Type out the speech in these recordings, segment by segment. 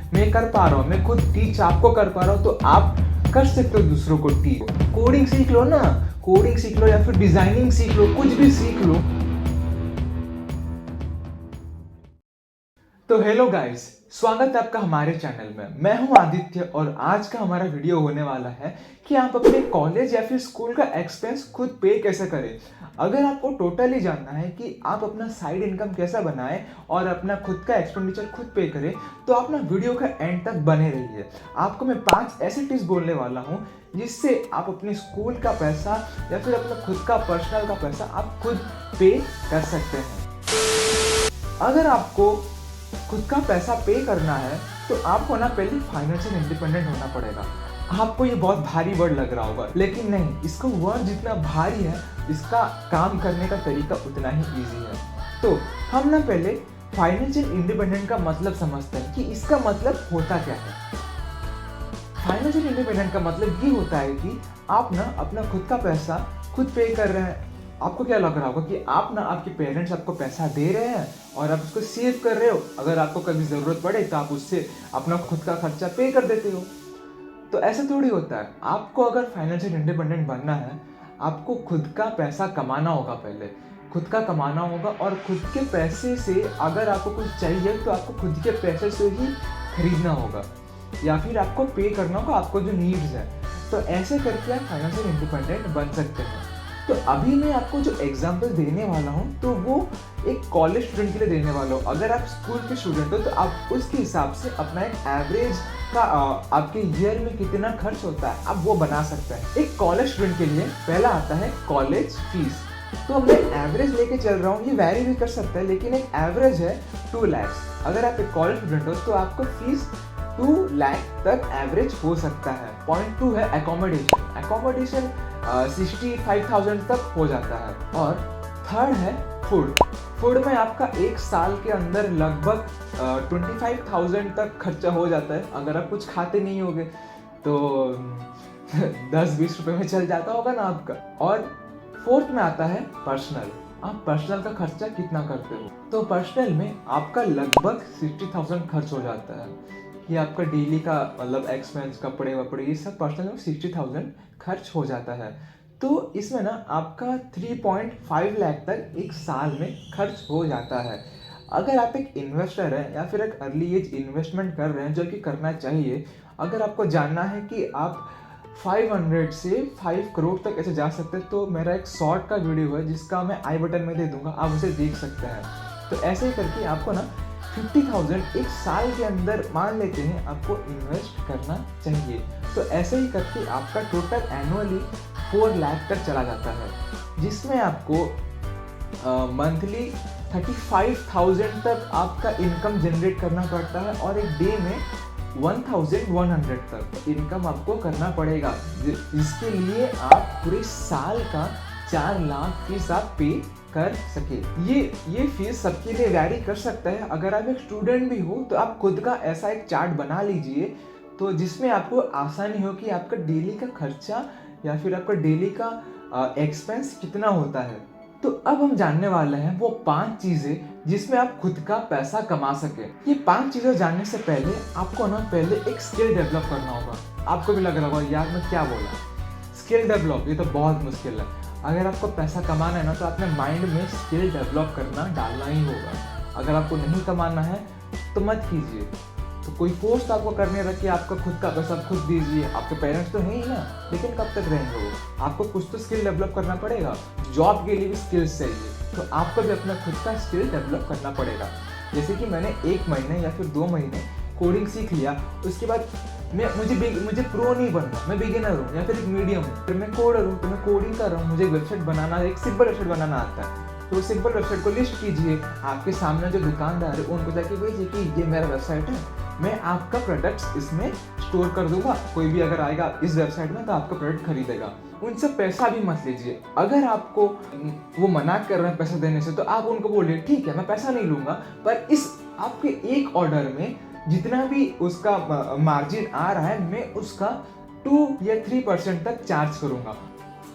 मैं कर पा रहा हूँ, मैं खुद टीच आपको कर पा रहा हूँ, तो आप कर सकते हो दूसरों को टीच। कोडिंग सीख लो ना, कोडिंग सीख लो या फिर डिजाइनिंग सीख लो, कुछ भी सीख लो। तो हेलो गाइस, स्वागत है आपका हमारे चैनल में। मैं हूं आदित्य और आज का हमारा वीडियो होने वाला है कि आप अपने कॉलेज या फिर स्कूल का एक्सपेंस खुद पे कैसे करें। अगर आपको टोटली जानना है कि आप अपना साइड इनकम कैसा बनाएं और अपना खुद का एक्सपेंडिचर खुद पे करें, तो आप ना वीडियो का एंड तक बने रहिए। आपको मैं 5 ऐसे टिप्स बोलने वाला हूँ जिससे आप अपने स्कूल का पैसा या फिर अपना खुद का पर्सनल का पैसा आप खुद पे कर सकते हैं। अगर आपको खुद का पैसा पे करना है तो आपको ना पहले फाइनेंशियल इंडिपेंडेंट होना पड़ेगा। आपको ये बहुत भारी वर्ड लग रहा होगा, लेकिन नहीं, इसका वर्ड जितना भारी है इसका काम करने का तरीका उतना ही इजी है। तो हम ना पहले फाइनेंशियल इंडिपेंडेंट का मतलब समझते हैं कि इसका मतलब होता क्या है। फाइनेंशियल इंडिपेंडेंट का मतलब ये होता है कि आप ना अपना खुद का पैसा खुद पे कर रहे हैं। आपको क्या लग रहा होगा कि आप ना आपके पेरेंट्स आपको पैसा दे रहे हैं और आप उसको सेव कर रहे हो, अगर आपको कभी ज़रूरत पड़े तो आप उससे अपना खुद का खर्चा पे कर देते हो। तो ऐसा थोड़ी होता है। आपको अगर फाइनेंशियल इंडिपेंडेंट बनना है, आपको खुद का पैसा कमाना होगा। पहले खुद का कमाना होगा और खुद के पैसे से अगर आपको कुछ चाहिए तो आपको खुद के पैसे से ही खरीदना होगा या फिर आपको पे करना होगा आपको जो नीड्स है। तो ऐसे करके आप फाइनेंशियल इंडिपेंडेंट बन सकते हैं। तो अभी मैं आपको जो एग्जांपल देने वाला हूँ तो वो एक कॉलेज स्टूडेंट के लिए देने वाला हूँ। अगर आप स्कूल के स्टूडेंट हो तो आप उसके हिसाब से अपना एक एवरेज का आपके ईयर में कितना खर्च होता है आप वो बना सकते हैं। एक कॉलेज स्टूडेंट के लिए पहला आता है कॉलेज फीस। तो मैं एवरेज लेके चल रहा हूँ, ये वैरी भी कर सकता है, लेकिन एक एवरेज है 2 लाख। अगर आप एक कॉलेज स्टूडेंट हो तो आपको फीस 2 लाख तक एवरेज हो सकता है। पॉइंट 2 है एकोमोडेशन। एकोमोडेशन 65,000 तक हो जाता है। और थर्ड है फूड। फूड में आपका एक साल के अंदर लगभग 25,000 तक खर्चा हो जाता है। अगर आप कुछ खाते नहीं होगे तो 10-20 रुपए में चल जाता होगा ना आपका। और फोर्थ में आता है पर्सनल। आप पर्सनल का खर्चा कितना करते हो? तो पर्सनल में आपका लगभग 60,000 खर्च हो जाता है। ये आपका डेली का मतलब एक्सपेंस, कपड़े वपड़े, ये सब पर्सनल में 60,000 खर्च हो जाता है। तो इसमें ना आपका 3.5 लाख तक एक साल में खर्च हो जाता है। अगर आप एक इन्वेस्टर हैं या फिर एक अर्ली एज इन्वेस्टमेंट कर रहे हैं, जो कि करना चाहिए, अगर आपको जानना है कि आप 500 से 5 करोड़ तक ऐसे जा सकते हैं, तो मेरा एक शॉर्ट का वीडियो है जिसका मैं आई बटन में दे दूंगा, आप उसे देख सकते हैं। तो ऐसे ही करके आपको ना 50,000 एक साल के अंदर मान लेते हैं आपको इन्वेस्ट करना चाहिए। तो ऐसे ही करके आपका टोटल एनुअली 4 लाख तक चला जाता है, जिसमें आपको मंथली 35,000 तक आपका इनकम जनरेट करना पड़ता है और एक डे में 1,100 तक इनकम आपको करना पड़ेगा, जिसके लिए आप पूरे साल का 4 लाख फीस आप पे कर सके। ये फीस सबके लिए वैरी कर सकता है। अगर आप एक स्टूडेंट भी हो तो आप खुद का ऐसा एक चार्ट बना लीजिए, तो जिसमें आपको आसानी हो कि आपका डेली का खर्चा या फिर आपका डेली का एक्सपेंस कितना होता है। तो अब हम जानने वाले हैं वो 5 चीजें जिसमें आप खुद का पैसा कमा सके। ये 5 चीजें जानने से पहले आपको ना पहले एक स्किल डेवलप करना होगा। आपको भी लग रहा होगा यार मैं क्या बोला, स्किल डेवलप, ये तो बहुत मुश्किल है। अगर आपको पैसा कमाना है ना तो अपने माइंड में स्किल डेवलप करना डालना ही होगा। अगर आपको नहीं कमाना है तो मत कीजिए। तो कोई फोर्स आपको करने रखे आपका खुद का पैसा खुद दीजिए, आपके पेरेंट्स तो हैं ही ना, लेकिन कब तक रहेंगे वो? आपको कुछ तो स्किल डेवलप करना पड़ेगा। जॉब के लिए भी स्किल्स चाहिए, तो आपको भी अपना खुद का स्किल डेवलप करना पड़ेगा। जैसे कि मैंने 1 महीने या फिर 2 महीने कोडिंग सीख लिया, उसके बाद मुझे प्रो नहीं बनना, मैं बिगिनर हूँ या फिर एक मीडियम हूँ, फिर मैं कोडर हूँ, तो मैं कोडिंग कर रहा हूँ, मुझे वेबसाइट बनाना, एक सिंपल वेबसाइट बनाना आता है। तो सिंपल वेबसाइट को लिस्ट कीजिए, आपके सामने जो दुकानदार है उनको जाके भेजिए कि ये मेरा वेबसाइट है, मैं आपका प्रोडक्ट्स इसमें स्टोर कर दूंगा, कोई भी अगर आएगा इस वेबसाइट में तो आपका प्रोडक्ट खरीदेगा। उनसे पैसा भी मत लीजिए। अगर आपको वो मना कर रहे हैं पैसा देने से तो आप उनको बोलिए ठीक है मैं पैसा नहीं लूंगा, पर इस आपके एक ऑर्डर में जितना भी उसका मार्जिन आ रहा है मैं उसका 2 या 3% तक चार्ज करूंगा।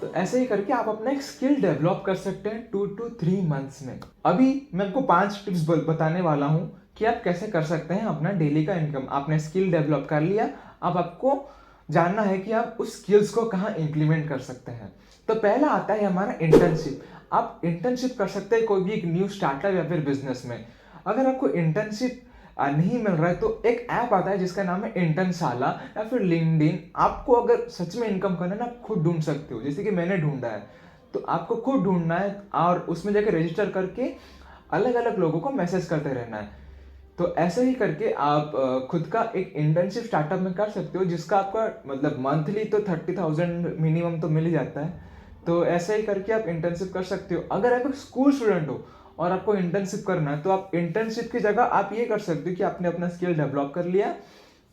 तो ऐसे ही करके आप अपना एक स्किल डेवलप कर सकते हैं 2 to 3 मंथ्स में। अभी मैं आपको 5 टिप्स बताने वाला हूँ कि आप कैसे कर सकते हैं अपना डेली का इनकम। आपने स्किल डेवलप कर लिया, अब आपको जानना है कि आप उस स्किल्स को कहाँ इम्प्लीमेंट कर सकते हैं। तो पहला आता है हमारा इंटर्नशिप। आप इंटर्नशिप कर सकते हैं कोई भी एक न्यू स्टार्टअप या फिर बिजनेस में। अगर आपको इंटर्नशिप नहीं मिल रहा है तो एक ऐप आता है जिसका नाम है इंटर्नशाला या फिर लिंक्डइन। आपको अगर सच में इनकम करना है ना, आप खुद ढूंढ सकते हो, जैसे कि मैंने ढूंढा है। तो आपको खुद ढूंढना है और उसमें जाकर रजिस्टर करके अलग अलग लोगों को मैसेज करते रहना है। तो ऐसे ही करके आप खुद का एक इंटर्नशिप स्टार्टअप में कर सकते हो, जिसका आपका मतलब मंथली तो 30,000 मिनिमम तो मिल ही जाता है। तो ऐसे ही करके आप इंटर्नशिप कर सकते हो। अगर आप एक स्कूल स्टूडेंट हो और आपको इंटर्नशिप करना है तो आप इंटर्नशिप की जगह आप ये कर सकते हो कि आपने अपना स्किल डेवलप कर लिया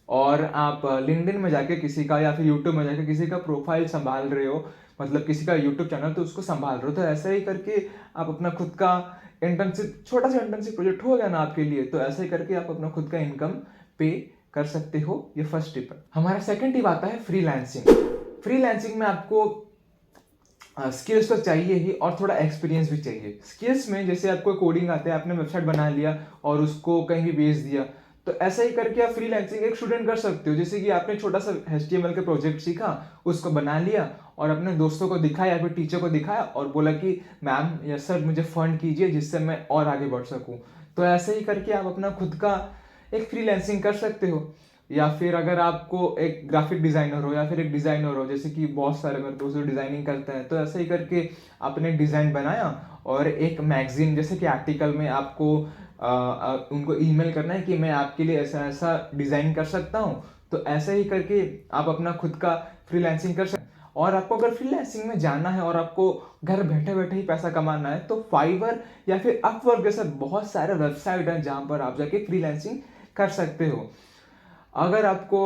और आप लिंक्डइन में जाके किसी का या फिर यूट्यूब में जाके किसी का प्रोफाइल संभाल रहे हो, मतलब किसी का यूट्यूब चैनल तो उसको संभाल रहे हो। तो ऐसे ही करके आप अपना खुद का इंटर्नशिप, छोटा सा इंटर्नशिप प्रोजेक्ट हो गया ना आपके लिए। तो ऐसे ही करके आप अपना खुद का इनकम पे कर सकते हो। ये फर्स्ट टिप है। हमारा सेकंड टिप आता है फ्रीलांसिंग। फ्रीलांसिंग में आपको स्किल्स तो चाहिए ही और थोड़ा एक्सपीरियंस भी चाहिए। स्किल्स में जैसे आपको कोडिंग आता है, आपने वेबसाइट बना लिया और उसको कहीं भी भेज दिया, तो ऐसा ही करके आप फ्रीलांसिंग एक स्टूडेंट कर सकते हो। जैसे कि आपने छोटा सा HTML का प्रोजेक्ट सीखा, उसको बना लिया और अपने दोस्तों को दिखाया या फिर टीचर को दिखाया और बोला कि मैम या सर मुझे फंड कीजिए जिससे मैं और आगे बढ़ सकूं। तो ऐसे ही करके आप अपना खुद का एक फ्रीलांसिंग कर सकते हो। या फिर अगर आपको एक ग्राफिक डिजाइनर हो या फिर एक डिजाइनर हो, जैसे कि बहुत सारे मेरे दोस्त डिजाइनिंग करते हैं, तो ऐसे ही करके आपने डिजाइन बनाया और एक मैगजीन जैसे कि आर्टिकल में आपको उनको ईमेल करना है कि मैं आपके लिए ऐसा ऐसा डिजाइन कर सकता हूँ। तो ऐसे ही करके आप अपना खुद का फ्रीलांसिंग कर सकते हैं। और आपको अगर फ्रीलांसिंग में जाना है और आपको घर बैठे बैठे ही पैसा कमाना है तो फाइवर या फिर अपवर्क जैसे बहुत सारे वेबसाइट हैं जहां पर आप जाके फ्रीलांसिंग कर सकते हो। अगर आपको,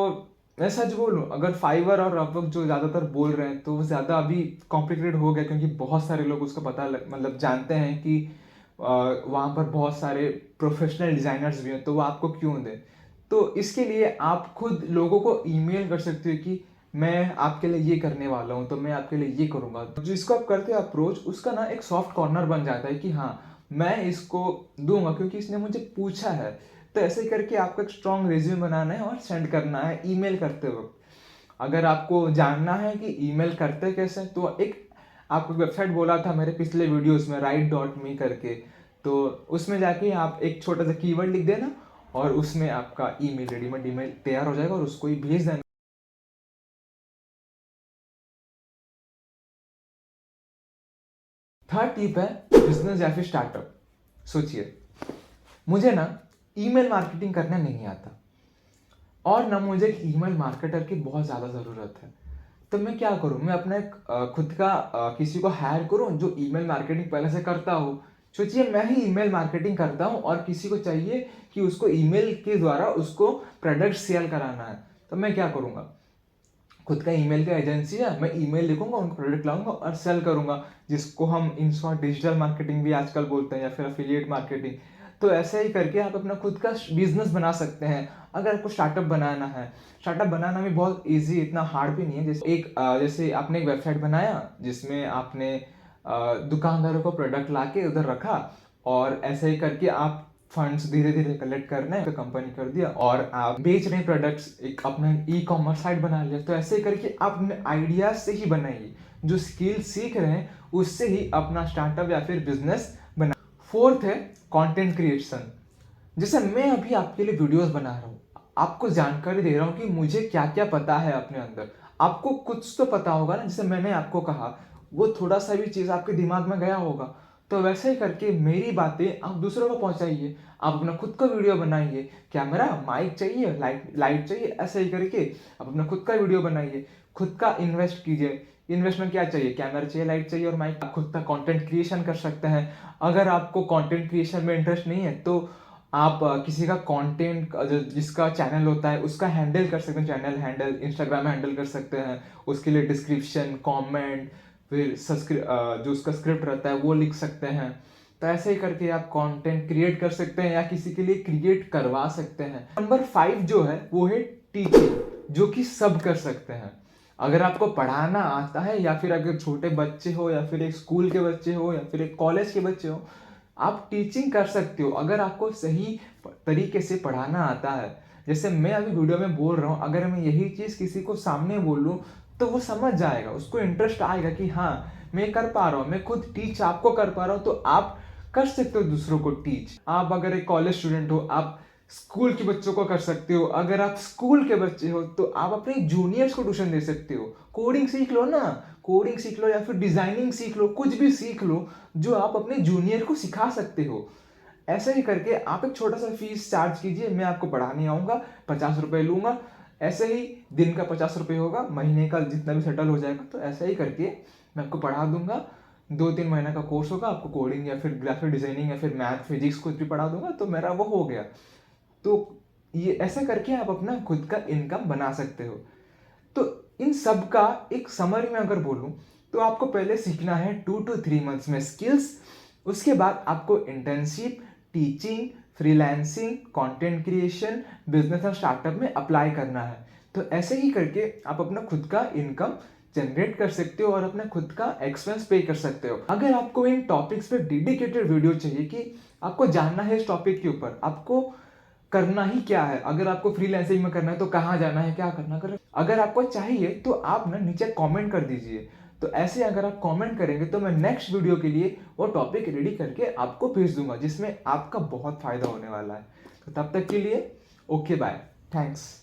मैं सच बोलूं, अगर फाइवर और अपवर्क जो ज्यादातर बोल रहे हैं तो वो ज्यादा अभी कॉम्प्लिकेटेड हो गया, क्योंकि बहुत सारे लोग उसको मतलब जानते हैं कि वहां पर बहुत सारे प्रोफेशनल डिजाइनर्स भी हैं, तो वो आपको क्यों दें। तो इसके लिए आप खुद लोगों को ईमेल कर सकते हो कि मैं आपके लिए ये करने वाला हूँ, तो मैं आपके लिए ये करूंगा। जिसको आप करते हो अप्रोच, उसका ना एक सॉफ्ट कॉर्नर बन जाता है कि हाँ मैं इसको दूंगा क्योंकि इसने मुझे पूछा है। तो ऐसे करके आपको एक स्ट्रॉन्ग रिज्यूम बनाना है और सेंड करना है ईमेल करते वक्त। अगर आपको जानना है कि ईमेल करते कैसे, तो एक आपको वेबसाइट बोला था मेरे पिछले वीडियोस में, write.me करके, तो उसमें जाके आप एक छोटा सा कीवर्ड लिख देना और उसमें आपका ईमेल, रेडीमेड ईमेल तैयार हो जाएगा और उसको ही भेज देना। थर्ड टिप है बिजनेस या फिर स्टार्टअप। सोचिए, मुझे ना ईमेल मार्केटिंग करना नहीं आता और ना मुझे एक ईमेल मार्केटर की बहुत ज़्यादा ज़रूरत है। तो मैं क्या करूँ, मैं अपना एक खुद का किसी को हायर करूँ जो ईमेल मार्केटिंग पहले से करता हो। सोचिए, मैं ही ईमेल मार्केटिंग करता हूँ और किसी को चाहिए कि उसको ईमेल के द्वारा उसको प्रोडक्ट सेल कराना है। तो मैं क्या करूँगा, खुद का ईमेल का एजेंसी है, मैं ईमेल लिखूंगा, उनको प्रोडक्ट लाऊंगा और सेल करूंगा, जिसको हम इन शॉर्ट डिजिटल मार्केटिंग भी आजकल बोलते हैं या फिर एफिलिएट मार्केटिंग। तो ऐसे ही करके आप अपना खुद का बिजनेस बना सकते हैं। अगर आपको स्टार्टअप बनाना है, स्टार्टअप बनाना भी बहुत इजी, इतना हार्ड भी नहीं है। जैसे आपने एक वेबसाइट बनाया जिसमें आपने दुकानदारों को प्रोडक्ट ला के उधर रखा और ऐसे ही करके आप फंड्स धीरे धीरे कलेक्ट करना है, तो कंपनी कर दिया और आप बेच रहे प्रोडक्ट्स, एक अपना ई कॉमर्स साइट बना लिया। तो ऐसे करके आप अपने आइडियाज से ही बनाइए, जो स्किल सीख रहे हैं उससे ही अपना स्टार्टअप या फिर बिजनेस बना। फोर्थ है कंटेंट क्रिएशन। जैसे मैं अभी आपके लिए वीडियोस बना रहा हूँ, आपको जानकारी दे रहा हूँ कि मुझे क्या क्या पता है अपने अंदर। आपको कुछ तो पता होगा ना, जैसे मैंने आपको कहा वो थोड़ा सा भी चीज़ आपके दिमाग में गया होगा। तो वैसे ही करके मेरी बातें आप दूसरों को पहुंचाइए। आप अपना खुद का वीडियो बनाइए, कैमरा माइक चाहिए, लाइट चाहिए, ऐसे ही करके आप अपना खुद का वीडियो बनाइए। खुद का इन्वेस्ट कीजिए। इन्वेस्टमेंट क्या चाहिए, कैमरा चाहिए, लाइट चाहिए और माइक। खुद का कंटेंट क्रिएशन कर सकते हैं। अगर आपको कंटेंट क्रिएशन में इंटरेस्ट नहीं है तो आप किसी का कंटेंट, जिसका चैनल होता है उसका हैंडल कर सकते हैं, चैनल हैंडल इंस्टाग्राम हैंडल कर सकते हैं। उसके लिए डिस्क्रिप्शन, कमेंट, फिर जो उसका स्क्रिप्ट रहता है वो लिख सकते हैं। तो ऐसे ही करके आप कंटेंट क्रिएट कर सकते हैं या किसी के लिए क्रिएट करवा सकते हैं। नंबर 5 जो है वो है टीचिंग, जो कि सब कर सकते हैं। अगर आपको पढ़ाना आता है या फिर अगर छोटे बच्चे हो या फिर एक स्कूल के बच्चे हो या फिर एक कॉलेज के बच्चे हो, आप टीचिंग कर सकते हो। अगर आपको सही तरीके से पढ़ाना आता है। जैसे मैं अभी वीडियो में बोल रहा हूँ, अगर मैं यही चीज़ किसी को सामने बोलूँ तो वो समझ जाएगा, उसको इंटरेस्ट आएगा कि हाँ मैं कर पा रहा हूँ, मैं खुद टीच आपको कर पा रहा हूँ, तो आप कर सकते हो दूसरों को टीच। आप अगर एक कॉलेज स्टूडेंट हो, आप स्कूल के बच्चों को कर सकते हो। अगर आप स्कूल के बच्चे हो तो आप अपने जूनियर्स को ट्यूशन दे सकते हो। कोडिंग सीख लो ना, कोडिंग सीख लो या फिर डिजाइनिंग सीख लो, कुछ भी सीख लो जो आप अपने जूनियर को सिखा सकते हो। ऐसे ही करके आप एक छोटा सा फीस चार्ज कीजिए, मैं आपको पढ़ाने आऊँगा, 50 रुपये लूँगा। ऐसे ही दिन का 50 रुपये होगा, महीने का जितना भी सेटल हो जाएगा। तो ऐसे ही करके मैं आपको पढ़ा दूंगा। 2-3 महीने का कोर्स होगा, आपको कोडिंग या फिर ग्राफिक डिजाइनिंग या फिर मैथ फिजिक्स कुछ भी पढ़ा दूंगा, तो मेरा वो हो गया। तो ये ऐसे करके आप अपना खुद का इनकम बना सकते हो। तो इन सब का एक समरी में अगर बोलूं तो आपको पहले सीखना है 2 to 3 मंथ्स में स्किल्स। उसके बाद आपको internship, teaching, freelancing, content creation, business और स्टार्टअप में अप्लाई करना है। तो ऐसे ही करके आप अपना खुद का इनकम जनरेट कर सकते हो और अपना खुद का एक्सपेंस पे कर सकते हो। अगर आपको इन टॉपिक्स पे डेडिकेटेड वीडियो चाहिए कि आपको जानना है इस टॉपिक के ऊपर, आपको करना ही क्या है, अगर आपको फ्रीलांसिंग में करना है तो कहाँ जाना है, क्या करना है, अगर आपको चाहिए तो आप ना नीचे कमेंट कर दीजिए। तो ऐसे अगर आप कमेंट करेंगे तो मैं नेक्स्ट वीडियो के लिए वो टॉपिक रेडी करके आपको भेज दूंगा, जिसमें आपका बहुत फायदा होने वाला है। तो तब तक के लिए ओके बाय, थैंक्स।